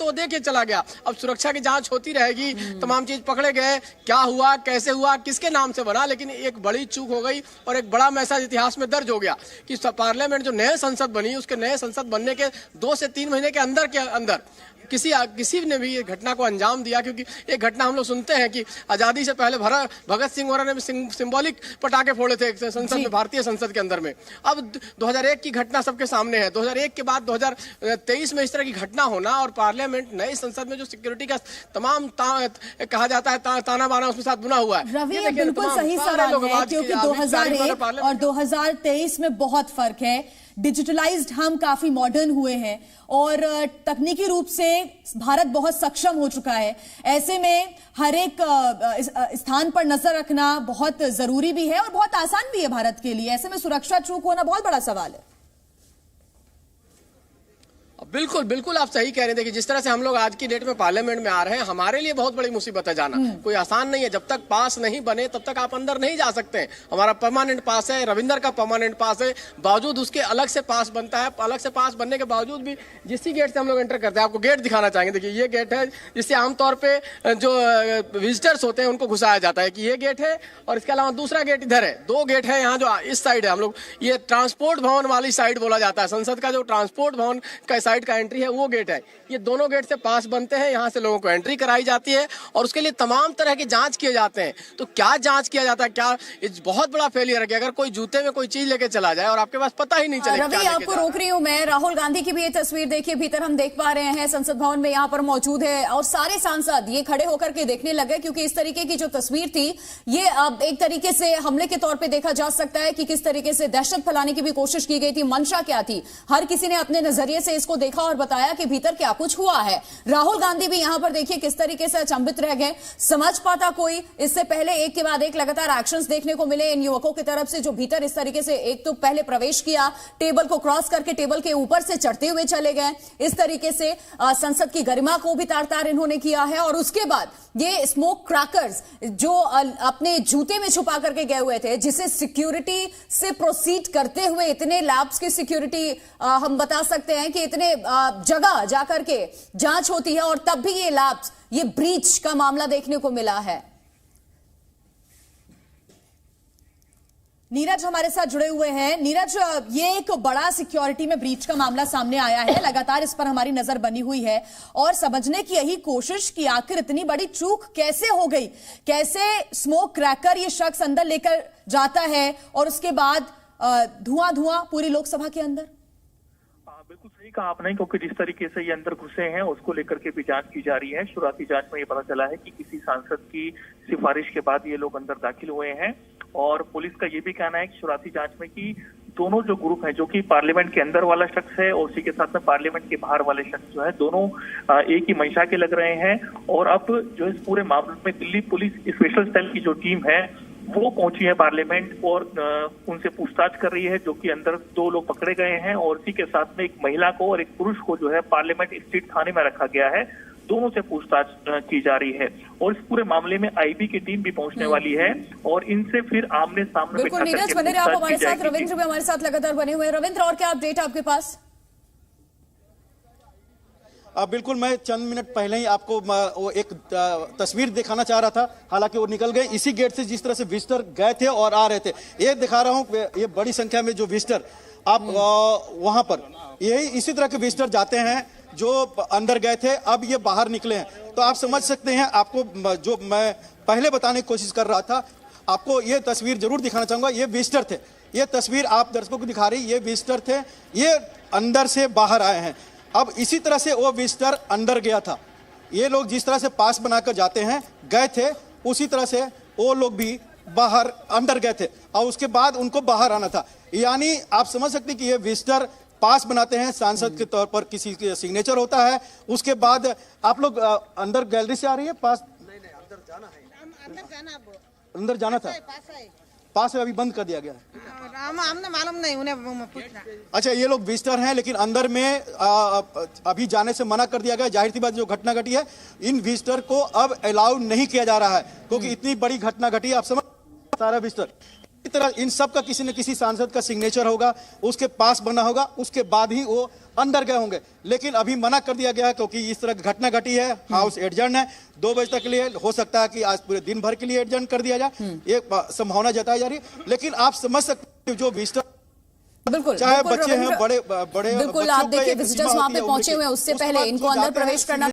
तो वो देख के चला गया। अब सुरक्षा की जांच होती रहेगी, तमाम चीज पकड़े गए, क्या हुआ, कैसे हुआ, किसके नाम से बना, लेकिन एक बड़ी चूक हो गई और एक बड़ा मैसेज इतिहास में दर्ज हो गया कि पार्लियामेंट जो नए संसद बनी, उसके नए संसद बनने के 2 से 3 महीने के अंदर किसी ने भी ये घटना को अंजाम दिया। क्योंकि एक घटना हम लोग सुनते हैं कि आजादी से पहले भगत सिंह वगैरह ने भी सिंबॉलिक पटाखे फोड़े थे संसद में, भारतीय संसद के अंदर में। अब 2001 की घटना सबके सामने है। 2001 के बाद 2023 में इस तरह की घटना होना और पार्लियामेंट नई संसद में जो सिक्योरिटी का तमाम कहा जाता है ताना बाना उसके साथ बुना हुआ है। रवि, बिल्कुल सही सवाल है, क्योंकि 2001 और 2023 में बहुत फर्क है। डिजिटलाइज्ड हम काफी मॉडर्न हुए हैं और तकनीकी रूप से भारत बहुत सक्षम हो चुका है। ऐसे में हर एक स्थान पर नजर रखना बहुत जरूरी भी है और बहुत आसान भी है भारत के लिए। ऐसे में सुरक्षा चूक होना बहुत बड़ा सवाल है। बिल्कुल बिल्कुल आप सही कह रहे हैं। देखिए, जिस तरह से हम लोग आज की डेट में पार्लियामेंट में आ रहे हैं, हमारे लिए बहुत बड़ी मुसीबत है जाना। कोई आसान नहीं है। जब तक पास नहीं बने तब तक आप अंदर नहीं जा सकते। हमारा परमानेंट पास है, रविंदर का परमानेंट पास है, बावजूद उसके अलग से पास बनता है। अलग से पास बनने के बावजूद भी जिस गेट से हम लोग एंटर करते हैं, आपको गेट दिखाना चाहेंगे। देखिए, ये गेट है जिससे आमतौर पर जो विजिटर्स होते हैं उनको घुसाया जाता है कि ये गेट है, और इसके अलावा दूसरा गेट इधर है। 2 गेट है यहाँ जो इस साइड है। हम लोग ये ट्रांसपोर्ट भवन वाली साइड बोला जाता है। संसद का जो ट्रांसपोर्ट भवन का साइड का एंट्री है वो गेट है। ये दोनों गेट से पास बनते हैं, यहाँ से लोगों को एंट्री कराई जाती है और उसके लिए तमाम तरह की जांच किए जाते हैं। तो क्या जांच किया जाता है? क्या बहुत बड़ा फेलियर है कि अगर कोई जूते में कोई चीज लेके चला जाए और आपके पास पता ही नहीं चलेगा। रवि, आपको रोक रही हूं मैं। राहुल गांधी की भी ये तस्वीर देखिए, भीतर हम देख पा रहे हैं, संसद भवन में यहाँ पर मौजूद है और सारे सांसद ये खड़े होकर के देखने लगे, क्योंकि इस तरीके की जो तस्वीर थी ये अब एक तरीके से हमले के तौर पर देखा जा सकता है कि किस तरीके से दहशत फैलाने की भी कोशिश की गई थी। मंशा क्या थी? हर किसी ने अपने नजरिए से इसको देखा और बताया कि भीतर क्या कुछ हुआ है। राहुल गांधी भी यहां पर देखिए किस तरीके से अचंभित रह गए। समझ पाता कोई? इससे पहले एक के बाद एक लगातार एक्शंस देखने को मिले इन युवकों की तरफ से, जो भीतर इस तरीके से एक तो पहले प्रवेश किया, टेबल को क्रॉस करके टेबल के ऊपर से चढ़ते हुए चले गए। इस तरीके से संसद की गरिमा को भी तार-तार इन्होंने किया है। और उसके बाद ये स्मोक क्रैकर्स जो अपने जूते में छुपा करके गए हुए थे, जिसे सिक्योरिटी से प्रोसीड करते हुए इतने लैब्स की सिक्योरिटी हम बता सकते हैं कि इतने जगह जाकर के जांच होती है और तब भी ये लैब्स, ये ब्रीच का मामला देखने को मिला है। नीरज हमारे साथ जुड़े हुए हैं। नीरज, ये एक बड़ा सिक्योरिटी में ब्रीच का मामला सामने आया है, लगातार इस पर हमारी नजर बनी हुई है और समझने की यही कोशिश कि आखिर इतनी बड़ी चूक कैसे हो गई। कैसे स्मोक क्रैकर ये शख्स अंदर लेकर जाता है और उसके बाद धुआं पूरी लोकसभा के अंदर। बिल्कुल सही कहा आपने, क्योंकि जिस तरीके से ये अंदर घुसे हैं उसको लेकर के भी जांच की जा रही है। शुरुआती जांच में ये पता चला है कि किसी सांसद की सिफारिश के बाद ये लोग अंदर दाखिल हुए हैं और पुलिस का ये भी कहना है कि शुरुआती जांच में कि दोनों जो ग्रुप है, जो कि पार्लियामेंट के अंदर वाला शख्स है और उसी के साथ में पार्लियामेंट के बाहर वाले शख्स जो है, दोनों एक ही मंशा के लग रहे हैं। और अब जो इस पूरे मामले में दिल्ली पुलिस स्पेशल सेल की जो टीम है वो पहुंची है पार्लियामेंट और उनसे पूछताछ कर रही है, जो कि अंदर 2 लोग पकड़े गए हैं और इसी के साथ में एक महिला को और एक पुरुष को जो है पार्लियामेंट स्ट्रीट थाने में रखा गया है। दोनों से पूछताछ की जा रही है और इस पूरे मामले में आईबी की टीम भी पहुंचने वाली है और इनसे फिर आमने सामने बिल्कुल नीरज बने रहे आप हमारे साथ। रविंद्र भी हमारे साथ लगातार बने हुए हैं। रविंद्र, और क्या अपडेट है आपके पास? बिल्कुल, मैं चंद मिनट पहले ही आपको वो एक तस्वीर दिखाना चाह रहा था, हालांकि वो निकल गए। इसी गेट से जिस तरह से विजिटर गए थे और आ रहे थे, ये दिखा रहा हूँ। ये बड़ी संख्या में जो विजिटर आप वहां पर यही इसी तरह के विजिटर जाते हैं जो अंदर गए थे, अब ये बाहर निकले हैं। तो आप समझ सकते हैं, आपको जो मैं पहले बताने की कोशिश कर रहा था, आपको ये तस्वीर जरूर दिखाना चाहूंगा। ये विजिटर थे, ये तस्वीर आप दर्शकों को दिखा रही, ये विजिटर थे, ये अंदर से बाहर आए हैं। अब इसी तरह से वो विजिटर अंदर गया था। ये लोग जिस तरह से पास बनाकर जाते हैं गए थे, उसी तरह से वो लोग भी बाहर अंदर गए थे और उसके बाद उनको बाहर आना था। यानी आप समझ सकते हैं कि ये विजिटर पास बनाते हैं, सांसद के तौर पर किसी के सिग्नेचर होता है, उसके बाद आप लोग अंदर गैलरी से आ रही है पास? नहीं, अंदर जाना है, अंदर जाना था, पास है, अभी बंद कर दिया गया है। हमने मालूम नहीं, उन्हें पूछना। अच्छा, ये लोग विजिटर हैं लेकिन अंदर में अभी जाने से मना कर दिया गया। जाहिर सी बात, जो घटना घटी है, इन विजिटर को अब अलाउ नहीं किया जा रहा है क्योंकि इतनी बड़ी घटना घटी। आप समझ, सारा विजिटर तरह इन सब का किसी न किसी सांसद का सिग्नेचर होगा, उसके पास बना होगा, उसके बाद ही वो अंदर गए होंगे। लेकिन अभी मना कर दिया गया है क्योंकि इस तरह की घटना घटी है, हाउस एडजर्न है 2 बजे तक के लिए, हो सकता है कि आज पूरे दिन भर के लिए एडजर्न कर दिया जाए, ये संभावना जताई जा रही है। लेकिन आप समझ सकते हैं जो विजिटर बिल्कुल, चाहे बिल्कुल बच्चे हैं, बड़े बिल्कुल, आप देखिए विजिटर्स वहां पे पहुंचे हुए हैं, उससे पहले इनको अंदर प्रवेश करना